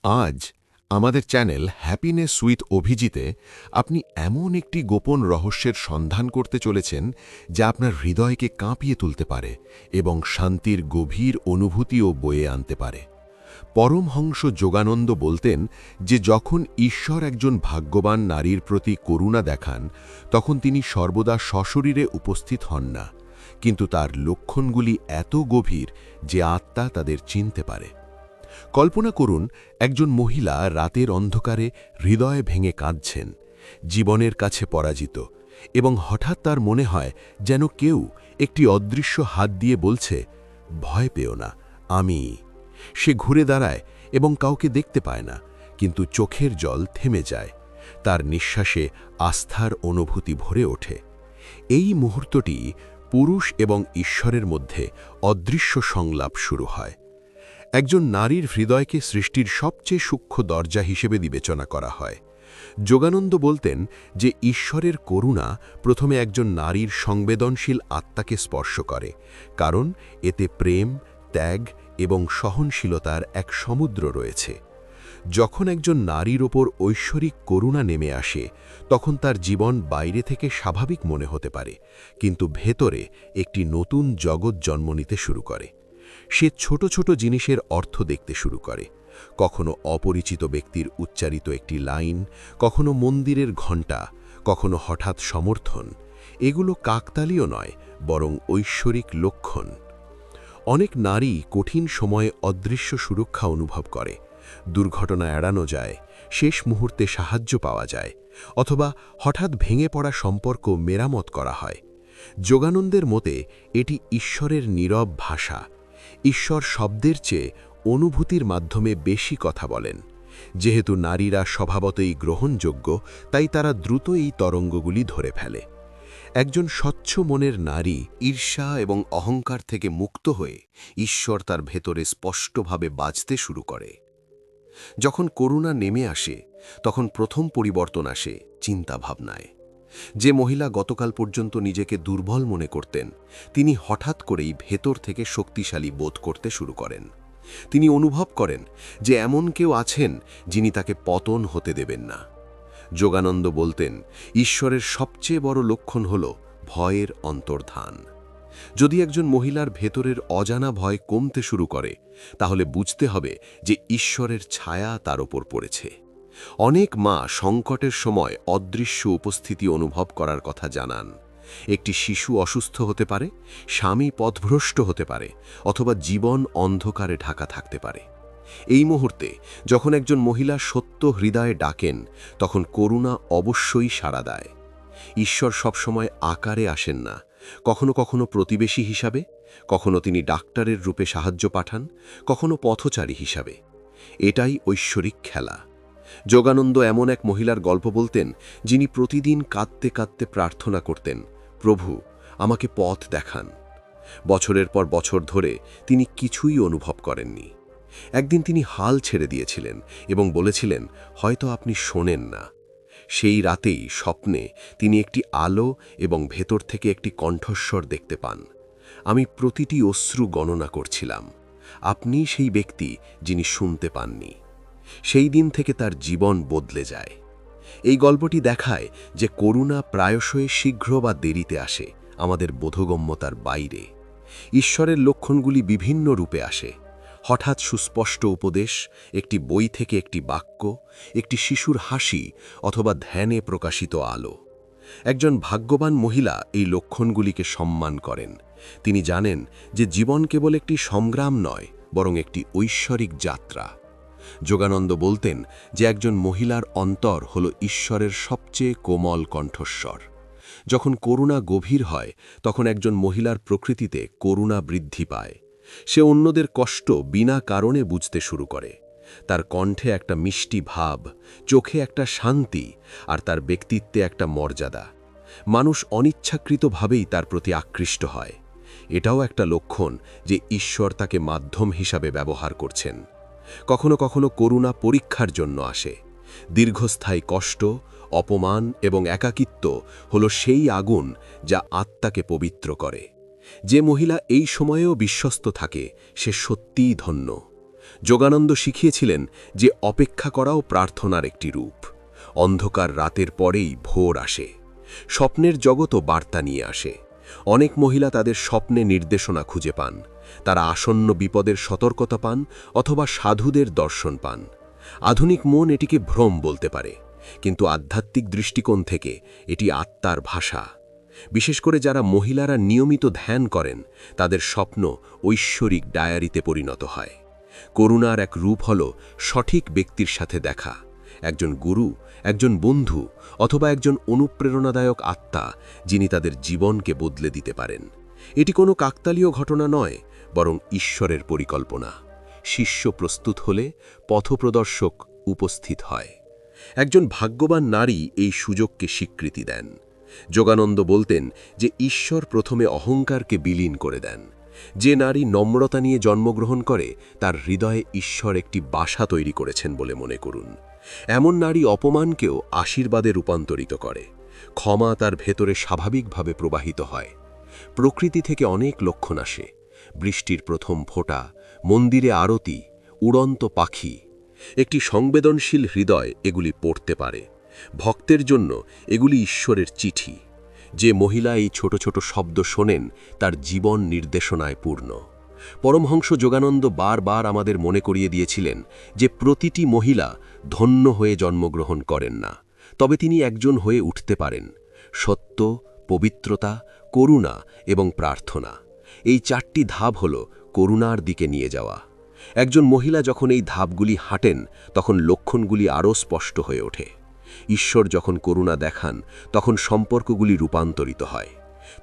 আজ আমাদের channel happiness with অভিজিতে আপনি এমন একটি গোপন রহস্যের সন্ধান করতে চলেছেন যা আপনার হৃদয়কে কাঁপিয়ে তুলতে পারে এবং শান্তির গভীর অনুভূতিও বয়ে আনতে পারে। পরমহংস যোগানন্দ বলতেন যে যখন ঈশ্বর একজন ভাগ্যবান নারীর প্রতি করুণা দেখান তখন তিনি সর্বদা সশরীরে উপস্থিত হন না, কিন্তু তার লক্ষণগুলি এত গভীর যে আত্মা তাদের চিনতে পারে। কল্পনা করুন একজন মহিলা রাতের অন্ধকারে হৃদয় ভেঙে কাঁদছেন, জীবনের কাছে পরাজিত, এবং হঠাৎ তার মনে হয় যেন কেউ একটি অদৃশ্য হাত দিয়ে বলছে, ভয় পেও না, আমি। সে ঘুরে দাঁড়ায় এবং কাউকে দেখতে পায় না, কিন্তু চোখের জল থেমে যায়, তার নিঃশ্বাসে আস্থার অনুভূতি ভরে ওঠে। এই মুহূর্তটি পুরুষ এবং ঈশ্বরের মধ্যে অদৃশ্য সংলাপ শুরু হয়। একজন নারীর হৃদয়কে সৃষ্টির সবচেয়ে সূক্ষ্ম দরজা হিসেবে বিবেচনা করা হয়। যোগানন্দ বলতেন যে ঈশ্বরের করুণা প্রথমে একজন নারীর সংবেদনশীল আত্মাকে স্পর্শ করে, কারণ এতে প্রেম, ত্যাগ এবং সহনশীলতার এক সমুদ্র রয়েছে। যখন একজন নারীর ওপর ঐশ্বরিক করুণা নেমে আসে তখন তার জীবন বাইরে থেকে স্বাভাবিক মনে হতে পারে, কিন্তু ভেতরে একটি নতুন জগৎ জন্ম নিতে শুরু করে। সে ছোট ছোট জিনিসের অর্থ দেখতে শুরু করে, কখনো অপরিচিত ব্যক্তির উচ্চারিত একটি লাইন, কখনো মন্দিরের ঘণ্টা, কখনো হঠাৎ সমর্থন। এগুলো কাকতালীয় নয়, বরং ঐশ্বরিক লক্ষণ। অনেক নারী কঠিন সময়ে অদৃশ্য সুরক্ষা অনুভব করে, দুর্ঘটনা এড়ানো যায়, শেষ মুহূর্তে সাহায্য পাওয়া যায়, অথবা হঠাৎ ভেঙে পড়া সম্পর্ক মেরামত করা হয়। যোগানন্দের মতে এটি ঈশ্বরের নীরব ভাষা। ঈশ্বর শব্দের চেয়ে অনুভূতির মাধ্যমে বেশি কথা বলেন। যেহেতু নারীরা স্বভাবতই গ্রহণযোগ্য, তাই তারা দ্রুত এই তরঙ্গগুলি ধরে ফেলে। একজন স্বচ্ছ মনের নারী ঈর্ষা এবং অহংকার থেকে মুক্ত হয়ে ঈশ্বর তার ভেতরে স্পষ্টভাবে বাজতে শুরু করে। যখন করুণা নেমে আসে তখন প্রথম পরিবর্তন আসে চিন্তাভাবনায়। যে মহিলা গতকাল পর্যন্ত নিজেকে দুর্বল মনে করতেন, তিনি হঠাৎ করেই ভেতর থেকে শক্তিশালী বোধ করতে শুরু করেন। তিনি অনুভব করেন যে এমন কেউ আছেন যিনি তাকে পতন হতে দেবেন না। যোগানন্দ বলতেন, ঈশ্বরের সবচেয়ে বড় লক্ষণ হল ভয়ের অন্তর্ধান। যদি একজন মহিলার ভেতরের অজানা ভয় কমতে শুরু করে, তাহলে বুঝতে হবে যে ঈশ্বরের ছায়া তার ওপর পড়েছে। অনেক মা সংকটের সময় অদৃশ্য উপস্থিতি অনুভব করার কথা জানান। একটি শিশু অসুস্থ হতে পারে, স্বামী পথভ্রষ্ট হতে পারে, অথবা জীবন অন্ধকারে ঢাকা থাকতে পারে। এই মুহূর্তে যখন একজন মহিলা সত্য হৃদয়ে ডাকেন, তখন করুণা অবশ্যই সাড়া দেয়। ঈশ্বর সবসময় আকারে আসেন না, কখনো কখনো প্রতিবেশী হিসাবে, কখনো তিনি ডাক্তারের রূপে সাহায্য পাঠান, কখনো পথচারী হিসাবে। এটাই ঐশ্বরিক খেলা। যোগানন্দ এমন এক মহিলার গল্প বলতেন, যিনি প্রতিদিন কাঁদতে কাঁদতে প্রার্থনা করতেন, প্রভু, আমাকে পথ দেখান। বছরের পর বছর ধরে তিনি কিছুই অনুভব করেননি। একদিন তিনি হাল ছেড়ে দিয়েছিলেন এবং বলেছিলেন, হয়তো আপনি শোনেন না। সেই রাতেই স্বপ্নে তিনি একটি আলো এবং ভেতর থেকে একটি কণ্ঠস্বর দেখতে পান, আমি প্রতিটি অশ্রু গণনা করছিলাম, আপনি সেই ব্যক্তি যিনি শুনতে পাননি। সেই দিন থেকে তার জীবন বদলে যায়। এই গল্পটি দেখায় যে করুণা প্রায়শই শীঘ্র বা দেরিতে আসে, আমাদের বোধগম্যতার বাইরে। ঈশ্বরের লক্ষণগুলি বিভিন্ন রূপে আসে। হঠাৎ সুস্পষ্ট উপদেশ, একটি বই থেকে একটি বাক্য, একটি শিশুর হাসি, অথবা ধ্যানে প্রকাশিত আলো। একজন ভাগ্যবান মহিলা এই লক্ষণগুলিকে সম্মান করেন। তিনি জানেন যে জীবন কেবল একটি সংগ্রাম নয়, বরং একটি ঐশ্বরিক যাত্রা। যোগানন্দ বলতেন যে একজন মহিলার অন্তর হল ঈশ্বরের সবচেয়ে কোমল কণ্ঠস্বর। যখন করুণা গভীর হয়, তখন একজন মহিলার প্রকৃতিতে করুণা বৃদ্ধি পায়। সে অন্যদের কষ্ট বিনা কারণে বুঝতে শুরু করে। তার কণ্ঠে একটা মিষ্টি ভাব, চোখে একটা শান্তি, আর তার ব্যক্তিত্বে একটা মর্যাদা। মানুষ অনিচ্ছাকৃতভাবেই তার প্রতি আকৃষ্ট হয়। এটাও একটা লক্ষণ যে ঈশ্বর তাকে মাধ্যম হিসাবে ব্যবহার করছেন। কখনো কখনো করুণা পরীক্ষার জন্য আসে। দীর্ঘস্থায়ী কষ্ট, অপমান এবং একাকিত্ব হল সেই আগুন যা আত্মাকে পবিত্র করে। যে মহিলা এই সময়েও বিশ্বস্ত থাকে, সে সত্যিই ধন্য। যোগানন্দ শিখিয়েছিলেন যে অপেক্ষা করাও প্রার্থনার একটি রূপ। অন্ধকার রাতের পরেই ভোর আসে। স্বপ্নের জগতও বার্তা নিয়ে আসে। অনেক মহিলা তাদের স্বপ্নে নির্দেশনা খুঁজে পান। তারা আসন্ন বিপদের সতর্কতা পান অথবা সাধুদের দর্শন পান। আধুনিক মন এটিকে ভ্রম বলতে পারে, কিন্তু আধ্যাত্মিক দৃষ্টিকোণ থেকে এটি আত্মার ভাষা। বিশেষ করে যারা মহিলারা নিয়মিত ধ্যান করেন, তাদের স্বপ্ন ঐশ্বরিক ডায়ারিতে পরিণত হয়। করুণার এক রূপ হল সঠিক ব্যক্তির সাথে দেখা, একজন গুরু, একজন বন্ধু অথবা একজন অনুপ্রেরণাদায়ক আত্মা, যিনি তাদের জীবনকে বদলে দিতে পারেন। এটি কোনো কাকতালীয় ঘটনা নয়, বরং ঈশ্বরের পরিকল্পনা। শিষ্য প্রস্তুত হলে পথপ্রদর্শক উপস্থিত হয়। একজন ভাগ্যবান নারী এই সুযোগকে স্বীকৃতি দেন। যোগানন্দ বলতেন যে ঈশ্বর প্রথমে অহংকারকে বিলীন করে দেন। যে নারী নম্রতা নিয়ে জন্মগ্রহণ করে, তার হৃদয়ে ঈশ্বর একটি বাসা তৈরি করেছেন বলে মনে করুন। এমন নারী অপমানকেও আশীর্বাদে রূপান্তরিত করে। ক্ষমা তার ভেতরে স্বাভাবিকভাবে প্রবাহিত হয়। প্রকৃতি থেকে অনেক লক্ষণ আসে। বৃষ্টির প্রথম ফোঁটা, মন্দিরে আরতি, উড়ন্ত পাখি। একটি সংবেদনশীল হৃদয় এগুলি পড়তে পারে। ভক্তের জন্য এগুলি ঈশ্বরের চিঠি। যে মহিলা এই ছোট ছোট শব্দ শোনেন, তার জীবন নির্দেশনায় পূর্ণ। পরমহংস যোগানন্দ বারবার আমাদের মনে করিয়ে দিয়েছিলেন যে প্রতিটি মহিলা ধন্য হয়ে জন্মগ্রহণ করেন না, তবে তিনি একজন হয়ে উঠতে পারেন। সত্য, পবিত্রতা, করুণা এবং প্রার্থনা, এই চারটি ধাপ হল করুণার দিকে নিয়ে যাওয়া। একজন মহিলা যখন এই ধাপগুলি হাঁটেন, তখন লক্ষণগুলি আরও স্পষ্ট হয়ে ওঠে। ঈশ্বর যখন করুণা দেখান, তখন সম্পর্কগুলি রূপান্তরিত হয়।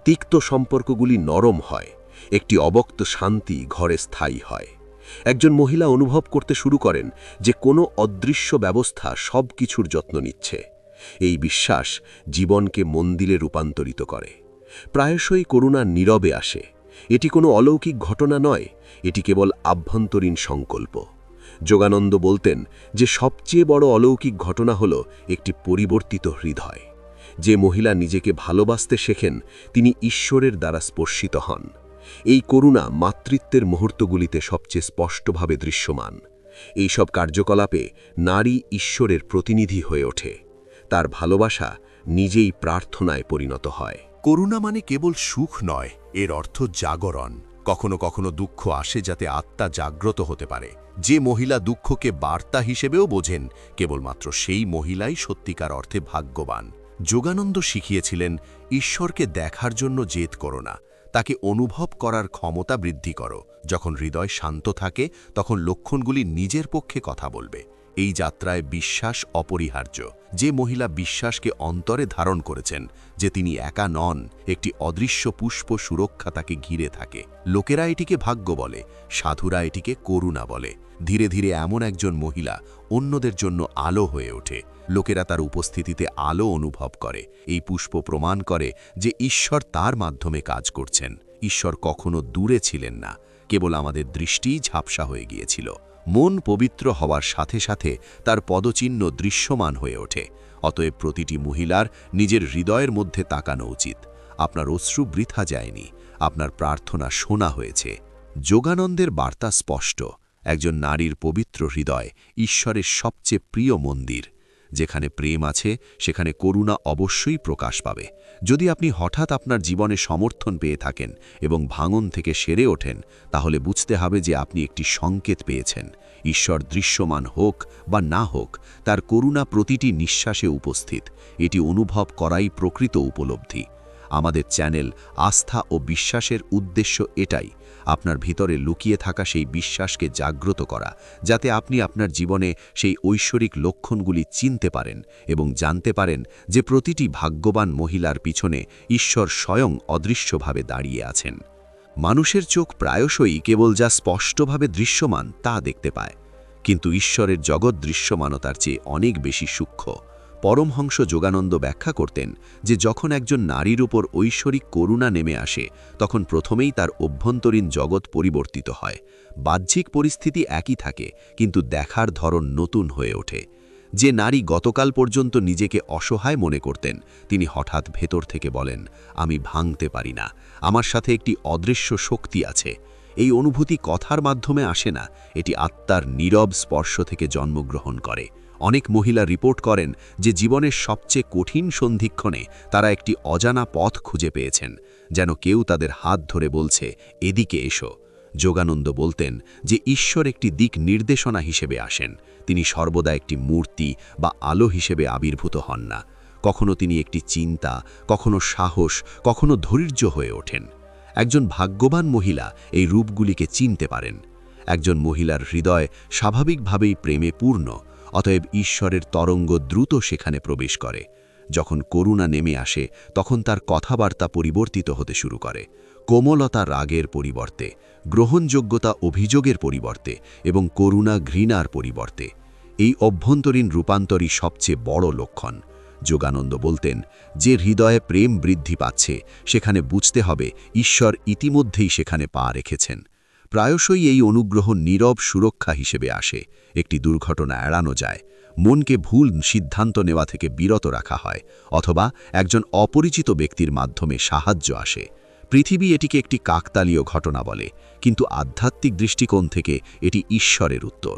তিক্ত সম্পর্কগুলি নরম হয়। একটি অবক্ত শান্তি ঘরে স্থায়ী হয়। একজন মহিলা অনুভব করতে শুরু করেন যে কোনো অদৃশ্য ব্যবস্থা সব কিছুর যত্ন নিচ্ছে। এই বিশ্বাস জীবনকে মন্দিরে রূপান্তরিত করে। প্রায়শই করুণা নীরবে আসে। এটি কোনো অলৌকিক ঘটনা নয়, এটি কেবল আভ্যন্তরীণ সংকল্প। যোগানন্দ বলতেন যে সবচেয়ে বড় অলৌকিক ঘটনা হল একটি পরিবর্তিত হৃদয়। যে মহিলা নিজেকে ভালোবাসতে শেখেন, তিনি ঈশ্বরের দ্বারা স্পর্শিত হন। এই করুণা মাতৃত্বের মুহূর্তগুলিতে সবচেয়ে স্পষ্টভাবে দৃশ্যমান। এইসব কার্যকলাপে নারী ঈশ্বরের প্রতিনিধি হয়ে ওঠে। তার ভালোবাসা নিজেই প্রার্থনায় পরিণত হয়। করুণা মানে কেবল সুখ নয়, এর অর্থ জাগরণ। কখনো কখনো দুঃখ আসে যাতে আত্মা জাগ্রত হতে পারে। যে মহিলা দুঃখকে বার্তা হিসেবেও বোঝেন, কেবলমাত্র সেই মহিলাই সত্যিকার অর্থে ভাগ্যবান। যোগানন্দ শিখিয়েছিলেন, ঈশ্বরকে দেখার জন্য জেদ করো না, তাকে অনুভব করার ক্ষমতা বৃদ্ধি করো। যখন হৃদয় শান্ত থাকে, তখন লক্ষণগুলি নিজের পক্ষে কথা বলবে। এই যাত্রায় বিশ্বাস অপরিহার্য। যে মহিলা বিশ্বাসকে অন্তরে ধারণ করেছেন যে তিনি একা নন, একটি অদৃশ্য পুষ্প সুরক্ষা তাকে ঘিরে থাকে। লোকেরা এটিকে ভাগ্য বলে, সাধুরা এটিকে করুণা বলে। ধীরে ধীরে এমন একজন মহিলা অন্যদের জন্য আলো হয়ে ওঠে। লোকেরা তার উপস্থিতিতে আলো অনুভব করে। এই পুষ্প প্রমাণ করে যে ঈশ্বর তার মাধ্যমে কাজ করছেন। ঈশ্বর কখনো দূরে ছিলেন না, কেবল আমাদের দৃষ্টিই ঝাপসা হয়ে গিয়েছিল। মন পবিত্র হওয়ার সাথে সাথে তার পদচিহ্ন দৃশ্যমান হয়ে ওঠে। অতএব প্রতিটি মহিলার নিজের হৃদয়ের মধ্যে তাকানো উচিত। আপনার অশ্রু বৃথা যায়নি, আপনার প্রার্থনা শোনা হয়েছে। যোগানন্দের বার্তা স্পষ্ট। একজন নারীর পবিত্র হৃদয় ঈশ্বরের সবচেয়ে প্রিয় মন্দির। যেখানে প্রেম আছে, সেখানে করুণা অবশ্যই প্রকাশ পাবে। যদি আপনি হঠাৎ আপনার জীবনে সমর্থন পেয়ে থাকেন এবং ভাঙন থেকে সেরে ওঠেন, তাহলে বুঝতে হবে যে আপনি একটি সংকেত পেয়েছেন। ঈশ্বর দৃশ্যমান হোক বা না হোক, তার করুণা প্রতিটি নিঃশ্বাসে উপস্থিত। এটি অনুভব করাই প্রকৃত উপলব্ধি। আমাদের চ্যানেল আস্থা ও বিশ্বাসের উদ্দেশ্য এটাই, আপনার ভিতরে লুকিয়ে থাকা সেই বিশ্বাসকে জাগ্রত করা, যাতে আপনি আপনার জীবনে সেই ঐশ্বরিক লক্ষণগুলি চিনতে পারেন এবং জানতে পারেন যে প্রতিটি ভাগ্যবান মহিলার পিছনে ঈশ্বর স্বয়ং অদৃশ্যভাবে দাঁড়িয়ে আছেন। মানুষের চোখ প্রায়শই কেবল যা স্পষ্টভাবে দৃশ্যমান তা দেখতে পায়, কিন্তু ঈশ্বরের জগৎ দৃশ্যমানতার চেয়ে অনেক বেশি সূক্ষ্ম। পরমহংস যোগানন্দ ব্যাখ্যা করতেন যে যখন একজন নারীর উপর ঐশ্বরিক করুণা নেমে আসে, তখন প্রথমেই তার অভ্যন্তরীণ জগৎ পরিবর্তিত হয়। বাহ্যিক পরিস্থিতি একই থাকে, কিন্তু দেখার ধরন নতুন হয়ে ওঠে। যে নারী গতকাল পর্যন্ত নিজেকে অসহায় মনে করতেন, তিনি হঠাৎ ভেতর থেকে বলেন, আমি ভাঙতে পারি না, আমার সাথে একটি অদৃশ্য শক্তি আছে। এই অনুভূতি কথার মাধ্যমে আসে না, এটি আত্মার নীরব স্পর্শ থেকে জন্মগ্রহণ করে। অনেক মহিলা রিপোর্ট করেন যে জীবনের সবচেয়ে কঠিন সন্ধিক্ষণে তারা একটি অজানা পথ খুঁজে পেয়েছেন, যেন কেউ তাদের হাত ধরে বলছে, এদিকে এসো। যোগানন্দ বলতেন যে ঈশ্বর একটি দিক নির্দেশনা হিসেবে আসেন, তিনি সর্বদা একটি মূর্তি বা আলো হিসেবে আবির্ভূত হন না। কখনো তিনি একটি চিন্তা, কখনো সাহস, কখনো ধৈর্য হয়ে ওঠেন। একজন ভাগ্যবান মহিলা এই রূপগুলিকে চিনতে পারেন। একজন মহিলার হৃদয় স্বাভাবিকভাবেই প্রেমে পূর্ণ, অতএব ঈশ্বরের তরঙ্গ দ্রুত সেখানে প্রবেশ করে। যখন করুণা নেমে আসে তখন তার কথাবার্তা পরিবর্তিত হতে শুরু করে, কোমলতা রাগের পরিবর্তে, গ্রহণযোগ্যতা অভিযোগের পরিবর্তে এবং করুণা ঘৃণার পরিবর্তে। এই অভ্যন্তরীণ রূপান্তরই সবচেয়ে বড় লক্ষণ। যোগানন্দ বলতেন, যে হৃদয়ে প্রেম বৃদ্ধি পাচ্ছে সেখানে বুঝতে হবে ঈশ্বর ইতিমধ্যেই সেখানে পা রেখেছেন। প্রায়শই এই অনুগ্রহ নীরব সুরক্ষা হিসেবে আসে। একটি দুর্ঘটনা এড়ানো যায়, মনকে ভুল সিদ্ধান্ত নেওয়া থেকে বিরত রাখা হয়, অথবা একজন অপরিচিত ব্যক্তির মাধ্যমে সাহায্য আসে। পৃথিবী এটিকে একটি কাকতালীয় ঘটনা বলে, কিন্তু আধ্যাত্মিক দৃষ্টিকোণ থেকে এটি ঈশ্বরের উত্তর।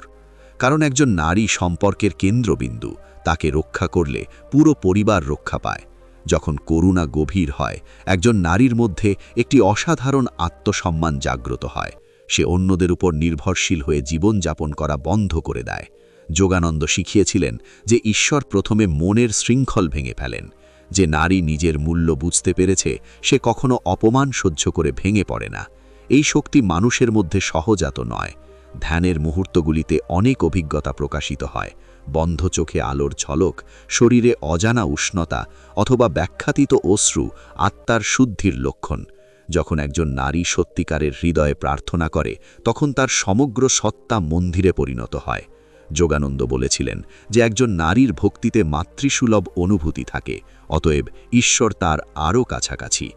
কারণ একজন নারী সম্পর্কের কেন্দ্রবিন্দু, তাকে রক্ষা করলে পুরো পরিবার রক্ষা পায়। যখন করুণা গভীর হয়, একজন নারীর মধ্যে একটি অসাধারণ আত্মসম্মান জাগ্রত হয়। সে অন্যদের উপর নির্ভরশীল হয়ে জীবনযাপন করা বন্ধ করে দেয়। যোগানন্দ শিখিয়েছিলেন যে ঈশ্বর প্রথমে মনের শৃঙ্খল ভেঙে ফেলেন। যে নারী নিজের মূল্য বুঝতে পেরেছে সে কখনো অপমান সহ্য করে ভেঙে পড়ে না। এই শক্তি মানুষের মধ্যে সহজাত নয়। ধ্যানের মুহূর্তগুলিতে অনেক অভিজ্ঞতা প্রকাশিত হয়, বন্ধ চোখে আলোর ঝলক, শরীরে অজানা উষ্ণতা অথবা ব্যাখ্যাতীত অশ্রু আত্মার শুদ্ধির লক্ষণ। যখন একজন নারী সত্যিকারের হৃদয়ে প্রার্থনা করে তখন তার সমগ্র সত্তা মন্দিরে পরিণত হয়। যোগানন্দ বলেছিলেন যে একজন নারীর ভক্তিতে মাতৃসুলভ অনুভূতি থাকে, অতএব ঈশ্বর তার আরও কাছাকাছি।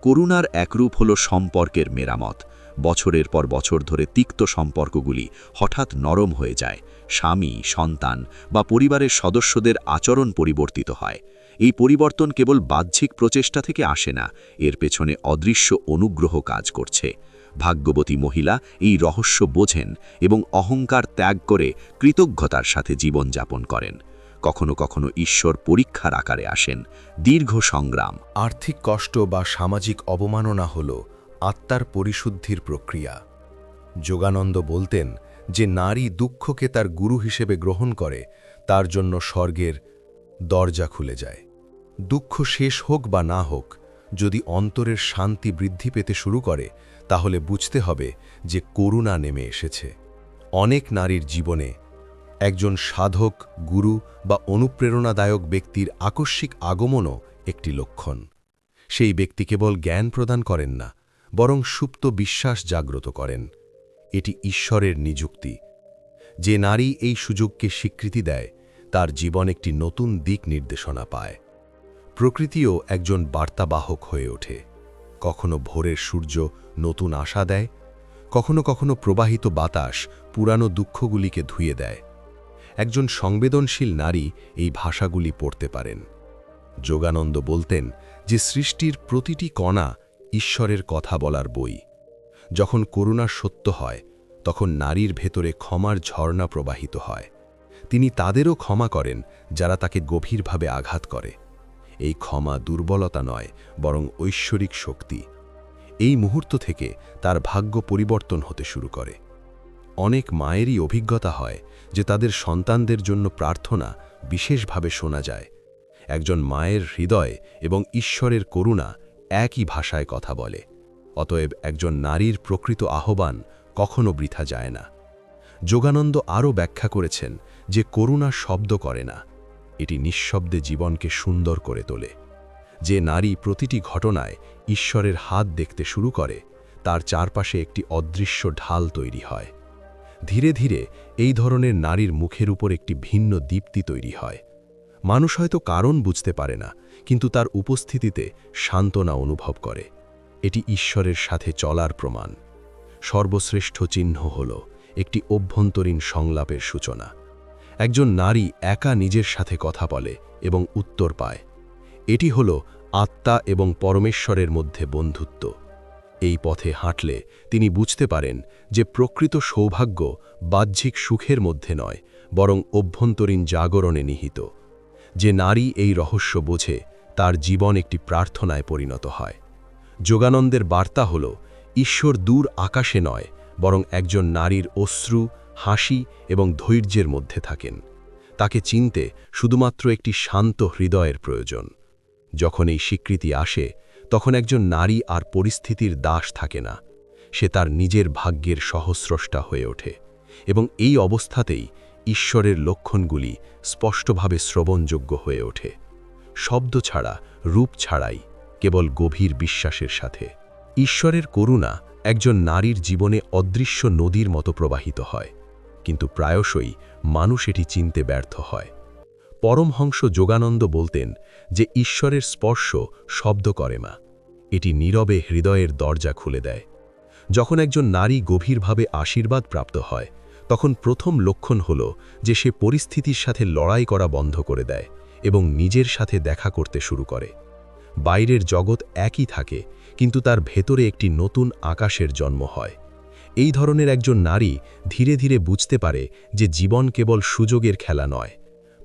করুণার একরূপ হল সম্পর্কের মেরামত। বছরের পর বছর ধরে তিক্ত সম্পর্কগুলি হঠাৎ নরম হয়ে যায়। স্বামী, সন্তান বা পরিবারের সদস্যদের আচরণ পরিবর্তিত হয়। এই পরিবর্তন কেবল বাহ্যিক প্রচেষ্টা থেকে আসে না, এর পেছনে অদৃশ্য অনুগ্রহ কাজ করছে। ভাগ্যবতী মহিলা এই রহস্য বোঝেন এবং অহংকার ত্যাগ করে কৃতজ্ঞতার সাথে জীবনযাপন করেন। কখনো কখনো ঈশ্বর পরীক্ষার আকারে আসেন, দীর্ঘ সংগ্রাম। আর্থিক কষ্ট বা সামাজিক অবমাননা হল আত্মার পরিশুদ্ধির প্রক্রিয়া। যোগানন্দ বলতেন যে নারী দুঃখকে তার গুরু হিসেবে গ্রহণ করে, তার জন্য স্বর্গের দরজা খুলে যায়। দুঃখ শেষ হোক বা না হোক, যদি অন্তরের শান্তি বৃদ্ধি পেতে শুরু করে তাহলে বুঝতে হবে যে করুণা নেমে এসেছে। অনেক নারীর জীবনে একজন সাধক, গুরু বা অনুপ্রেরণাদায়ক ব্যক্তির আকস্মিক আগমনও একটি লক্ষণ। সেই ব্যক্তি কেবল জ্ঞান প্রদান করেন না, বরং সুপ্ত বিশ্বাস জাগ্রত করেন। এটি ঈশ্বরের নিযুক্তি। যে নারী এই সুযোগকে স্বীকৃতি দেয় তার জীবন একটি নতুন দিক নির্দেশনা পায়। প্রকৃতিও একজন বার্তাবাহক হয়ে ওঠে। কখনো ভোরের সূর্য নতুন আশা দেয়, কখনো কখনো প্রবাহিত বাতাস পুরানো দুঃখগুলিকে ধুয়ে দেয়। একজন সংবেদনশীল নারী এই ভাষাগুলি পড়তে পারেন। যোগানন্দ বলতেন যে সৃষ্টির প্রতিটি কণা ঈশ্বরের কথা বলার বই। যখন করুণা সত্য হয় তখন নারীর ভেতরে ক্ষমার ঝর্ণা প্রবাহিত হয়। তিনি তাদেরও ক্ষমা করেন যারা তাকে গভীরভাবে আঘাত করে। এই ক্ষমা দুর্বলতা নয়, বরং ঐশ্বরিক শক্তি। এই মুহূর্ত থেকে তার ভাগ্য পরিবর্তন হতে শুরু করে। অনেক মায়েরই অভিজ্ঞতা হয় যে তাদের সন্তানদের জন্য প্রার্থনা বিশেষভাবে শোনা যায়। একজন মায়ের হৃদয় এবং ঈশ্বরের করুণা একই ভাষায় কথা বলে। অতএব একজন নারীর প্রকৃত আহ্বান কখনো বৃথা যায় না। যোগানন্দ আরও ব্যাখ্যা করেছেন যে করুণা শব্দ করে না, এটি নিঃশব্দে জীবনকে সুন্দর করে তোলে। যে নারী প্রতিটি ঘটনায় ঈশ্বরের হাত দেখতে শুরু করে তার চারপাশে একটি অদৃশ্য ঢাল তৈরি হয়। ধীরে ধীরে এই ধরনের নারীর মুখের উপর একটি ভিন্ন দীপ্তি তৈরি হয়। মানুষ হয়তো কারণ বুঝতে পারে না, কিন্তু তার উপস্থিতিতে সান্ত্বনা অনুভব করে। এটি ঈশ্বরের সাথে চলার প্রমাণ। সর্বশ্রেষ্ঠ চিহ্ন হল একটি অভ্যন্তরীণ সংলাপের সূচনা। একজন নারী একা নিজের সাথে কথা বলে এবং উত্তর পায়। এটি হল আত্মা এবং পরমেশ্বরের মধ্যে বন্ধুত্ব। এই পথে হাঁটলে তিনি বুঝতে পারেন যে প্রকৃত সৌভাগ্য বাহ্যিক সুখের মধ্যে নয়, বরং অভ্যন্তরীণ জাগরণে নিহিত। যে নারী এই রহস্য বোঝে, তার জীবন একটি প্রার্থনায় পরিণত হয়। যোগানন্দের বার্তা হল, ঈশ্বর দূর আকাশে নয়, বরং একজন নারীর অশ্রু, হাসি এবং ধৈর্যের মধ্যে থাকেন। তাকে চিনতে শুধুমাত্র একটি শান্ত হৃদয়ের প্রয়োজন। যখন এই স্বীকৃতি আসে, তখন একজন নারী আর পরিস্থিতির দাস থাকে না। সে তার নিজের ভাগ্যের সহস্রষ্টা হয়ে ওঠে, এবং এই অবস্থাতেই ঈশ্বরের লক্ষণগুলি স্পষ্টভাবে শ্রবণযোগ্য হয়ে ওঠে। শব্দ ছাড়া, রূপ ছাড়াই, কেবল গভীর বিশ্বাসের সাথে। ঈশ্বরের করুণা একজন নারীর জীবনে অদৃশ্য নদীর মতো প্রবাহিত হয়, কিন্তু প্রায়শই মানুষ এটি চিনতে ব্যর্থ হয়। পরমহংস যোগানন্দ বলতেন যে ঈশ্বরের স্পর্শ শব্দ করে না, এটি নীরবে হৃদয়ের দরজা খুলে দেয়। যখন একজন নারী গভীরভাবে আশীর্বাদ প্রাপ্ত হয়, তখন প্রথম লক্ষণ হল যে সে পরিস্থিতির সাথে লড়াই করা বন্ধ করে দেয় এবং নিজের সাথে দেখা করতে শুরু করে। বাইরের জগৎ একই থাকে, কিন্তু তার ভেতরে একটি নতুন আকাশের জন্ম হয়। এই ধরনের একজন নারী ধীরে ধীরে বুঝতে পারে যে জীবন কেবল সুযোগের খেলা নয়।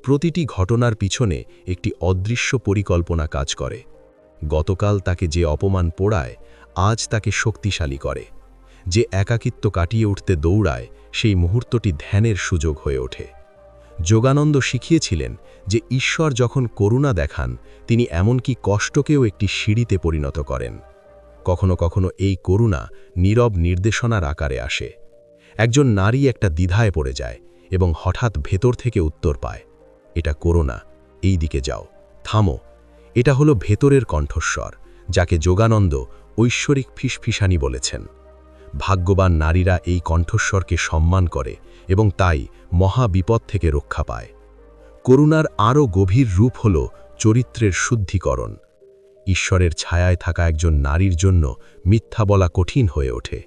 প্রতিটি ঘটনার পিছনে একটি অদৃশ্য পরিকল্পনা কাজ করে। গতকাল তাকে যে অপমান পোড়ায়, আজ তাকে শক্তিশালী করে। যে একাকিত্ব কাটিয়ে উঠতে দৌড়ায়, সেই মুহূর্তটি ধ্যানের সুযোগ হয়ে ওঠে। যোগানন্দ শিখিয়েছিলেন যে ঈশ্বর যখন করুণা দেখান, তিনি এমনকি কষ্টকেও একটি সিঁড়িতে পরিণত করেন। কখনো কখনো এই করুণা নীরব নির্দেশনার আকারে আসে। একজন নারী একটা দ্বিধায় পড়ে যায় এবং হঠাৎ ভেতর থেকে উত্তর পায়, এটা করুণা, এই দিকে যাও, থামো। এটা হলো ভেতরের কণ্ঠস্বর, যাকে যোগানন্দ ঐশ্বরিক ফিসফিসানি বলেছেন। ভাগ্যবান নারীরা এই কণ্ঠস্বরকে সম্মান করে এবং তাই মহা বিপদ থেকে রক্ষা পায়। করুণার আরও গভীর রূপ হল চরিত্রের শুদ্ধিকরণ। ঈশ্বরের ছায়ায় থাকা একজন নারীর জন্য মিথ্যা বলা কঠিন হয়ে ওঠে,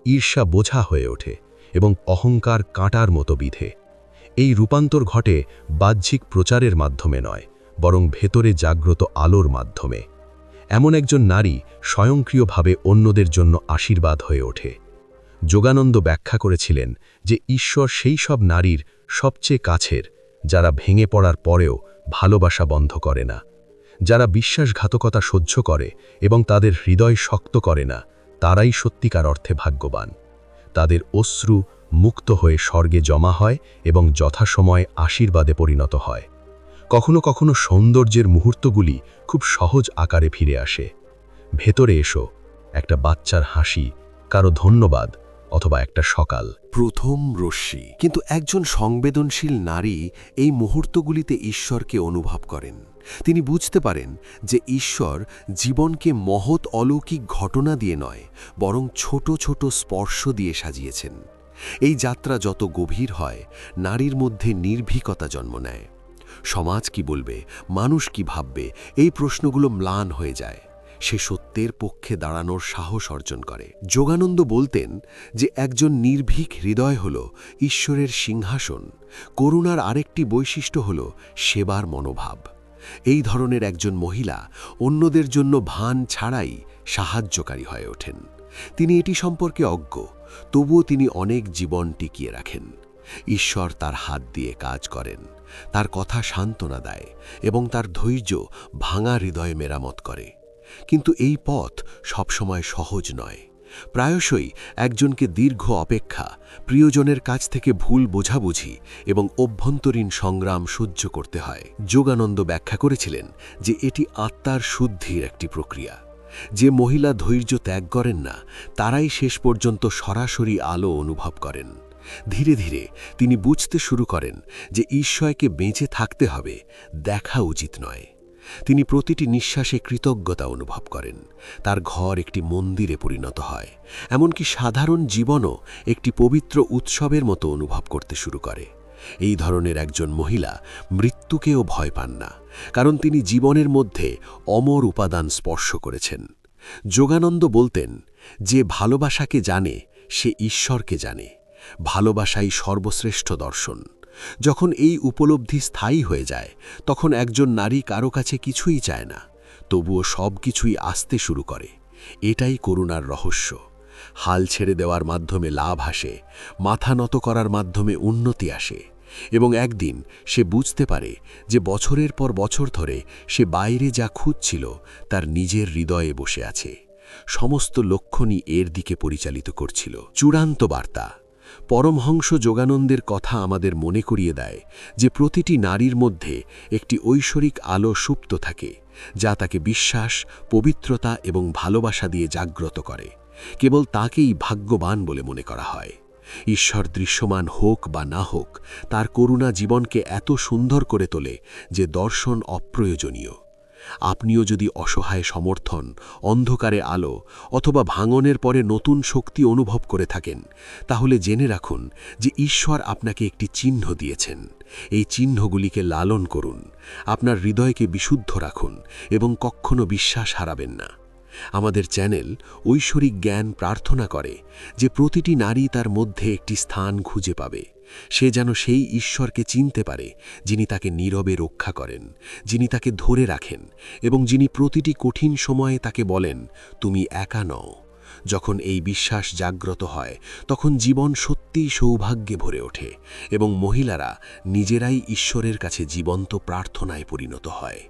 ঈর্ষা বোঝা হয়ে ওঠে এবং অহংকার কাঁটার মতো বিধে। এই রূপান্তর ঘটে বাহ্যিক প্রচারের মাধ্যমে নয়, বরং ভেতরে জাগ্রত আলোর মাধ্যমে। এমন একজন নারী স্বয়ংক্রিয়ভাবে অন্যদের জন্য আশীর্বাদ হয়ে ওঠে। যোগানন্দ ব্যাখ্যা করেছিলেন যে ঈশ্বর সেই সব নারীর সবচেয়ে কাছের, যারা ভেঙে পড়ার পরেও ভালোবাসা বন্ধ করে না, যারা বিশ্বাসঘাতকতা সহ্য করে এবং তাদের হৃদয় শক্ত করে না, তারাই সত্যিকার অর্থে ভাগ্যবান। তাদের অশ্রু মুক্ত হয়ে স্বর্গে জমা হয় এবং যথাসময়ে আশীর্বাদে পরিণত হয়। কখনো কখনো সৌন্দর্যের মুহূর্তগুলি খুব সহজ আকারে ফিরে আসে। ভেতরে এসো, একটা বাচ্চার হাসি, কারো ধন্যবাদ, অথবা একটা সকাল। প্রথম রশ্মি। কিন্তু একজন সংবেদনশীল নারী এই মুহূর্তগুলিতে ঈশ্বরকে অনুভব করেন। তিনি বুঝতে পারেন যে ঈশ্বর জীবনকে মহৎ অলৌকিক ঘটনা দিয়ে নয়, বরং ছোট ছোট স্পর্শ দিয়ে সাজিয়েছেন। এই যাত্রা যত গভীর হয়, নারীর মধ্যে নির্ভীকতা জন্ম নেয়। সমাজ কি বলবে, মানুষ কি ভাববে, এই প্রশ্নগুলো ম্লান হয়ে যায়। সে সত্যের পক্ষে দাঁড়ানোর সাহস অর্জন করে। যোগানন্দ বলতেন যে একজন নির্ভীক হৃদয় হল ঈশ্বরের সিংহাসন। করুণার আরেকটি বৈশিষ্ট্য হল সেবার মনোভাব। এই ধরনের একজন মহিলা অন্যদের জন্য ভান ছাড়াই সাহায্যকারী হয়ে ওঠেন। তিনি এটি সম্পর্কে অজ্ঞ, তবুও তিনি অনেক জীবন টিকিয়ে রাখেন। ঈশ্বর তার হাত দিয়ে কাজ করেন, তার কথা সান্ত্বনা দেয় এবং তার ধৈর্য ভাঙা হৃদয় মেরামত করে। কিন্তু এই পথ সবসময় সহজ নয়। প্রায়শই একজনকে দীর্ঘ অপেক্ষা, প্রিয়জনের কাছ থেকে ভুল বোঝাবুঝি এবং অভ্যন্তরীণ সংগ্রাম সহ্য করতে হয়। যোগানন্দ ব্যাখ্যা করেছিলেন যে এটি আত্মার শুদ্ধির একটি প্রক্রিয়া। যে মহিলা ধৈর্য ত্যাগ করেন না, তারাই শেষ পর্যন্ত সরাসরি আলো অনুভব করেন। ধীরে ধীরে তিনি বুঝতে শুরু করেন যে ঈশ্বরকে বেঁচে থাকতে হবে, দেখা উচিত নয়। তিনি প্রতিটি নিঃশ্বাসে কৃতজ্ঞতা অনুভব করেন। তার ঘর একটি মন্দিরে পরিণত হয়, এমনকি সাধারণ জীবনও একটি পবিত্র উৎসবের মতো অনুভব করতে শুরু করে। এই ধরনের একজন মহিলা মৃত্যুকেও ভয় পান না, কারণ তিনি জীবনের মধ্যে অমর উপাদান স্পর্শ করেছেন। যোগানন্দ বলতেন যে ভালোবাসাকে জানে, সে ঈশ্বরকে জানে। ভালোবাসাই সর্বশ্রেষ্ঠ দর্শন। যখন এই উপলব্ধি স্থায়ী হয়ে যায়, তখন একজন নারী কারো কাছে কিছুই চায় না, তবুও সব কিছুই আসতে শুরু করে। এটাই করুণার রহস্য। হাল ছেড়ে দেওয়ার মাধ্যমে লাভ আসে, মাথা নত করার মাধ্যমে উন্নতি আসে, এবং একদিন সে বুঝতে পারে যে বছরের পর বছর ধরে সে বাইরে যা খুঁজছিল তার নিজের হৃদয়ে বসে আছে। সমস্ত লক্ষণই এর দিকে পরিচালিত করছিল। চূড়ান্ত বার্তা। পরমহংস যোগানন্দের কথা আমাদের মনে করিয়ে দেয় যে প্রতিটি নারীর মধ্যে একটি ঐশ্বরিক আলো সুপ্ত থাকে, যা তাকে বিশ্বাস, পবিত্রতা এবং ভালোবাসা দিয়ে জাগ্রত করে। কেবল তাকেই ভাগ্যবান বলে মনে করা হয়। ঈশ্বর দৃশ্যমান হোক বা না হোক, তার করুণা জীবনকে এত সুন্দর করে তোলে যে দর্শন অপ্রয়োজনীয়। আপনিও যদি অসহায় সমর্থন, অন্ধকারে আলো অথবা ভাঙনের পরে নতুন শক্তি অনুভব করে থাকেন, তাহলে জেনে রাখুন যে ঈশ্বর আপনাকে একটি চিহ্ন দিয়েছেন। এই চিহ্নগুলিকে লালন করুন, আপনার হৃদয়কে বিশুদ্ধ রাখুন এবং কখনো বিশ্বাস হারাবেন না। আমাদের চ্যানেল ঐশ্বরিক জ্ঞান প্রার্থনা করে যে প্রতিটি নারী তার মধ্যে একটি স্থান খুঁজে পাবে। সে যেন সেই ঈশ্বরকে চিনতে পারে যিনি তাকে নীরবে রক্ষা করেন, যিনি তাকে ধরে রাখেন এবং যিনি প্রতিটি কঠিন সময়ে তাকে বলেন, তুমি একা নও। যখন এই বিশ্বাস জাগ্রত হয়, তখন জীবন সত্যিই সৌভাগ্যে ভরে ওঠে এবং মহিলারা নিজেরাই ঈশ্বরের কাছে জীবন্ত প্রার্থনায় পরিণত হয়।